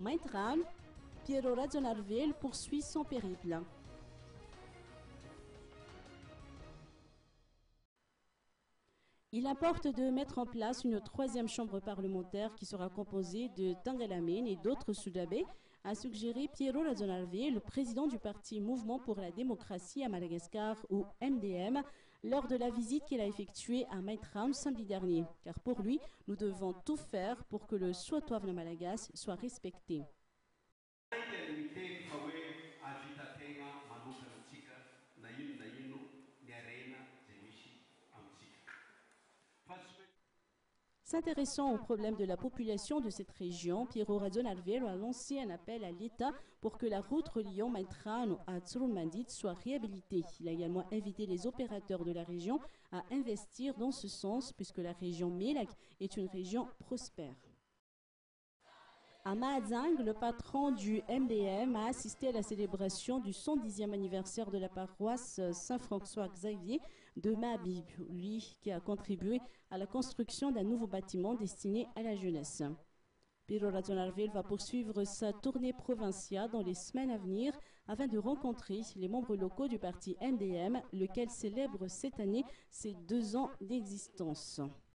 Maintran, Piero Razonarville poursuit son périple. Il importe de mettre en place une troisième chambre parlementaire qui sera composée de Tangalamène et d'autres Soudabés, a suggéré Piero Razonarville, le président du parti Mouvement pour la démocratie à Madagascar ou MDM, lors de la visite qu'il a effectuée à Maintran samedi dernier. Car pour lui, nous devons tout faire pour que le Soatoavna Malagasy soit respecté. S'intéressant aux problèmes de la population de cette région, Piero Razonarville a lancé un appel à l'État pour que la route reliant Maintran à Tsurumandit soit réhabilitée. Il a également invité les opérateurs de la région à investir dans ce sens puisque la région Mélak est une région prospère. À Mahadzang, le patron du MDM a assisté à la célébration du 110e anniversaire de la paroisse Saint-François-Xavier de Mahabib, lui qui a contribué à la construction d'un nouveau bâtiment destiné à la jeunesse. Piero Razonarville va poursuivre sa tournée provinciale dans les semaines à venir afin de rencontrer les membres locaux du parti MDM, lequel célèbre cette année ses 2 ans d'existence.